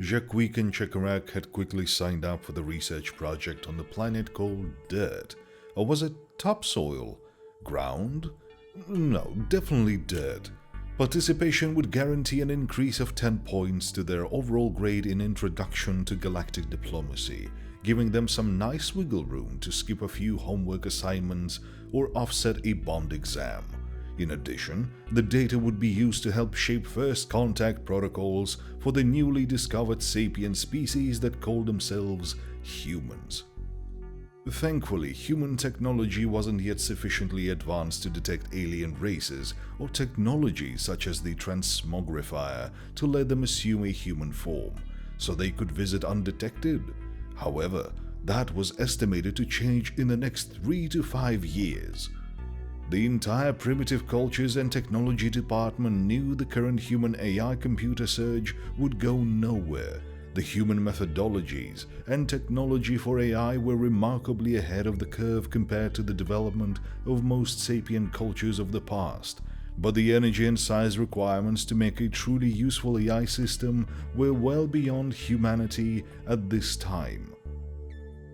Jacques and Chekarak had quickly signed up for the research project on the planet called Dirt. Or was it topsoil? Ground? No, definitely dirt. Participation would guarantee an increase of 10 points to their overall grade in Introduction to Galactic Diplomacy, giving them some nice wiggle room to skip a few homework assignments or offset a bond exam. In addition, the data would be used to help shape first contact protocols for the newly discovered sapient species that called themselves humans. Thankfully, human technology wasn't yet sufficiently advanced to detect alien races or technology such as the transmogrifier to let them assume a human form, so they could visit undetected. However, that was estimated to change in the next 3 to 5 years. The entire primitive cultures and technology department knew the current human AI computer surge would go nowhere. The human methodologies and technology for AI were remarkably ahead of the curve compared to the development of most sapient cultures of the past, but the energy and size requirements to make a truly useful AI system were well beyond humanity at this time.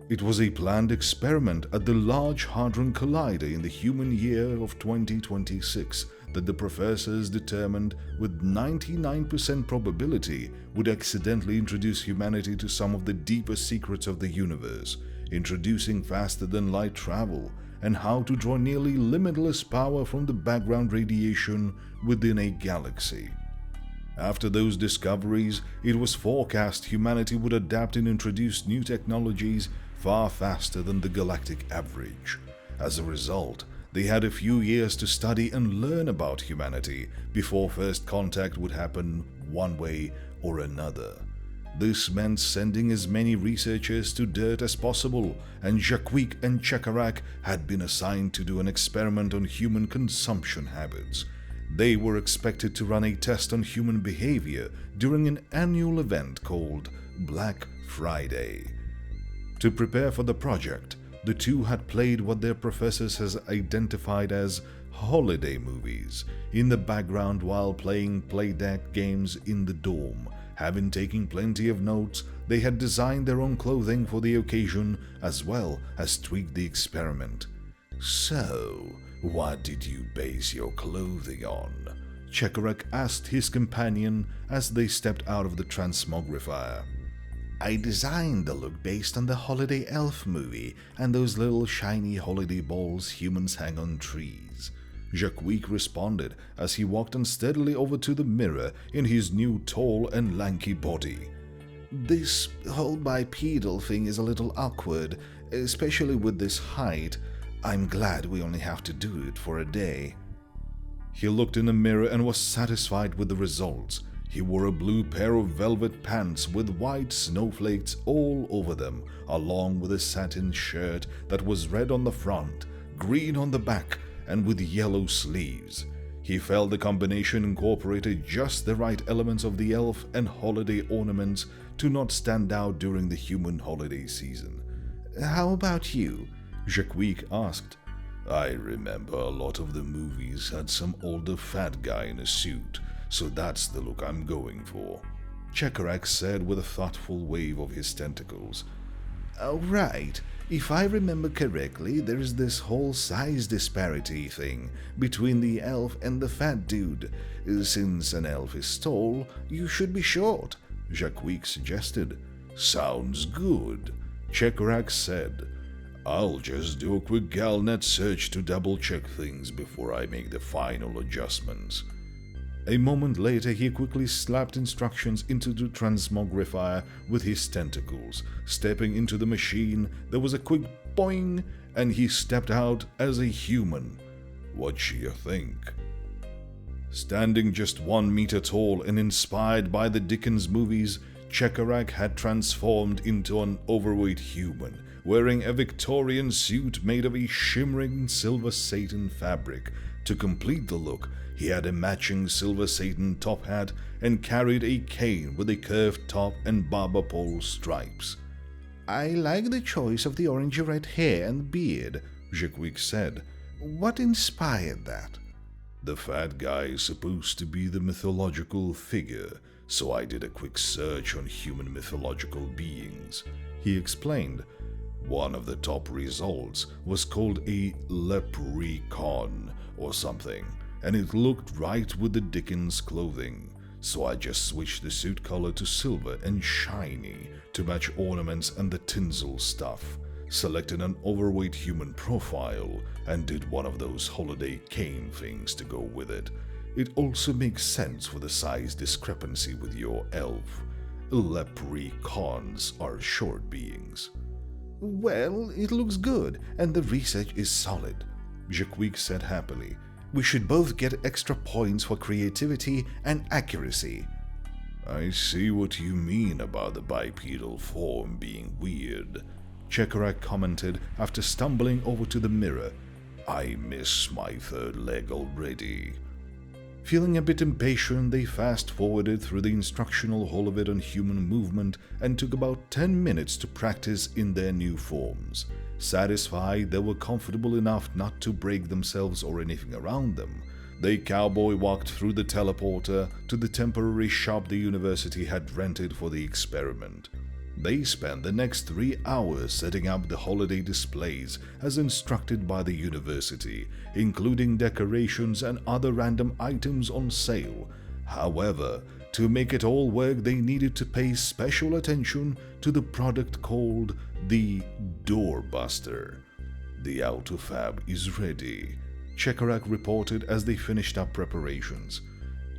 It was a planned experiment at the Large Hadron Collider in the human year of 2026 that the professors determined with 99% probability would accidentally introduce humanity to some of the deepest secrets of the universe, introducing faster-than-light travel and how to draw nearly limitless power from the background radiation within a galaxy. After those discoveries, it was forecast humanity would adapt and introduce new technologies far faster than the galactic average. As a result, they had a few years to study and learn about humanity before first contact would happen one way or another. This meant sending as many researchers to Dirt as possible, and Jacques and Chekarak had been assigned to do an experiment on human consumption habits. They were expected to run a test on human behavior during an annual event called Black Friday. To prepare for the project, the two had played what their professors has identified as holiday movies in the background while playing playdeck games in the dorm. Having taken plenty of notes, they had designed their own clothing for the occasion as well as tweaked the experiment. "So, what did you base your clothing on?" Chekarak asked his companion as they stepped out of the transmogrifier. "I designed the look based on the Holiday Elf movie and those little shiny holiday balls humans hang on trees," Jacques responded as he walked unsteadily over to the mirror in his new tall and lanky body. "This whole bipedal thing is a little awkward, especially with this height. I'm glad we only have to do it for a day." He looked in the mirror and was satisfied with the results. He wore a blue pair of velvet pants with white snowflakes all over them, along with a satin shirt that was red on the front, green on the back, and with yellow sleeves. He felt the combination incorporated just the right elements of the elf and holiday ornaments to not stand out during the human holiday season. "How about you?" Jacques asked. "I remember a lot of the movies had some older fat guy in a suit, so that's the look I'm going for," Chekarak said with a thoughtful wave of his tentacles. "Oh, right. If I remember correctly, there's this whole size disparity thing between the elf and the fat dude. Since an elf is tall, you should be short," Jacques suggested. "Sounds good," Chekarak said. "I'll just do a quick Galnet search to double-check things before I make the final adjustments." A moment later, he quickly slapped instructions into the transmogrifier with his tentacles. Stepping into the machine, there was a quick boing, and he stepped out as a human. What'd you think? Standing just 1 meter tall and inspired by the Dickens movies, Chekarak had transformed into an overweight human, wearing a Victorian suit made of a shimmering silver satin fabric. To complete the look, he had a matching silver satin top hat and carried a cane with a curved top and barber pole stripes. "I like the choice of the orange-red hair and beard," Jacques said. "What inspired that?" The fat guy is supposed to be the mythological figure, so I did a quick search on human mythological beings," he explained. "One of the top results was called a leprechaun or something, and it looked right with the Dickens clothing. So I just switched the suit color to silver and shiny to match ornaments and the tinsel stuff, selected an overweight human profile, and did one of those holiday cane things to go with it. It also makes sense for the size discrepancy with your elf. Leprechauns are short beings." "Well, it looks good, and the research is solid," Jacques said happily. "We should both get extra points for creativity and accuracy." "I see what you mean about the bipedal form being weird," Chekarak commented after stumbling over to the mirror. "I miss my third leg already." Feeling a bit impatient, they fast-forwarded through the instructional holovid on human movement and took about 10 minutes to practice in their new forms. Satisfied they were comfortable enough not to break themselves or anything around them, they cowboy walked through the teleporter to the temporary shop the university had rented for the experiment. They spent the next 3 hours setting up the holiday displays as instructed by the university, including decorations and other random items on sale. However, to make it all work, they needed to pay special attention to the product called the Doorbuster. "The autofab is ready," Chekarak reported as they finished up preparations.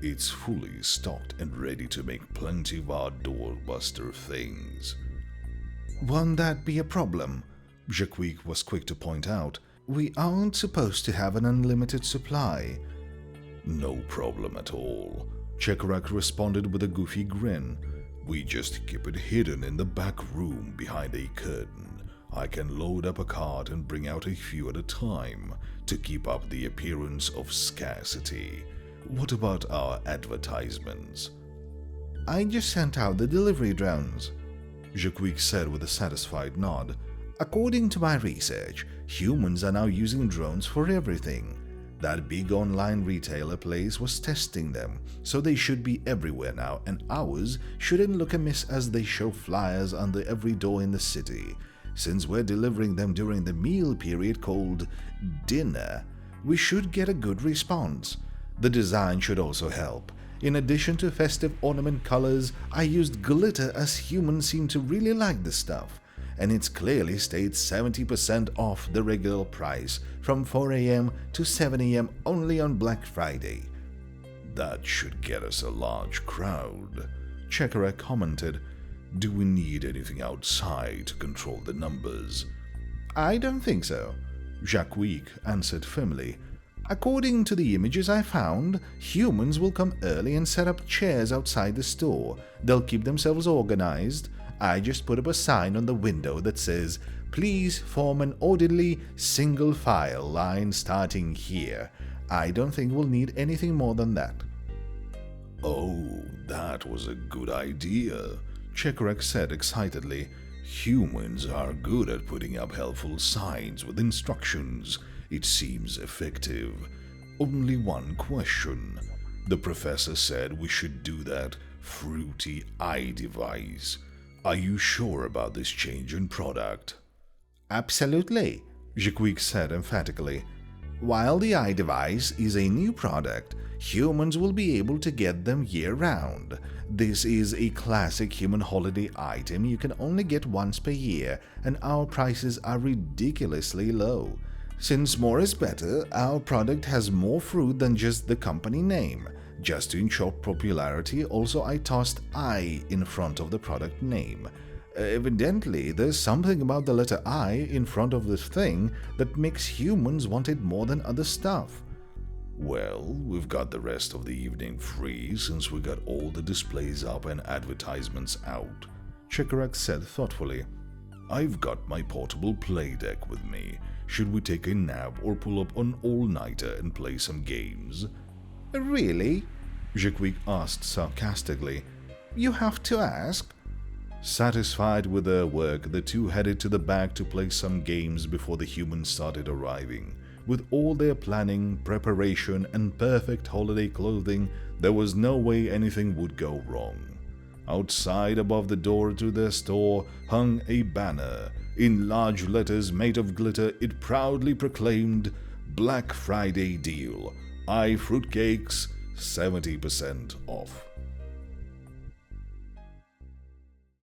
"It's fully stocked and ready to make plenty of our doorbuster things." "Won't that be a problem?" Jacques was quick to point out. "We aren't supposed to have an unlimited supply." "No problem at all," Chekarak responded with a goofy grin. "We just keep it hidden in the back room behind a curtain. I can load up a cart and bring out a few at a time to keep up the appearance of scarcity. What about our advertisements?" "I just sent out the delivery drones," Jacques said with a satisfied nod. "According to my research, humans are now using drones for everything. That big online retailer place was testing them, so they should be everywhere now, and ours shouldn't look amiss as they show flyers under every door in the city. Since we're delivering them during the meal period called dinner, we should get a good response. The design should also help. In addition to festive ornament colors, I used glitter as humans seem to really like the stuff, and it's clearly states 70% off the regular price from 4 a.m. to 7 a.m. only on Black Friday." "That should get us a large crowd," Chekarak commented. "Do we need anything outside to control the numbers?" "I don't think so," Jacques answered firmly. "According to the images I found, humans will come early and set up chairs outside the store. They'll keep themselves organized. I just put up a sign on the window that says, 'Please form an orderly single file line starting here.' I don't think we'll need anything more than that." "Oh, that was a good idea," Chekarak said excitedly. "Humans are good at putting up helpful signs with instructions. It seems effective. Only one question. The professor said we should do that fruity eye device. Are you sure about this change in product?" "Absolutely," Jacques said emphatically. "While the eye device is a new product, humans will be able to get them year-round. This is a classic human holiday item you can only get once per year, and our prices are ridiculously low. Since more is better, our product has more fruit than just the company name. Just to ensure popularity, also I tossed I in front of the product name. Evidently, there's something about the letter I in front of this thing that makes humans want it more than other stuff." "Well, we've got the rest of the evening free since we got all the displays up and advertisements out," Chekarak said thoughtfully. "I've got my portable play deck with me. Should we take a nap or pull up an all-nighter and play some games?" "Really?" Jacques asked sarcastically. "You have to ask." Satisfied with their work, the two headed to the back to play some games before the humans started arriving. with all their planning, preparation, and perfect holiday clothing, there was no way anything would go wrong. Outside above the door to their store hung a banner. In large letters made of glitter, it proudly proclaimed, "Black Friday Deal. Fruitcakes 70% off."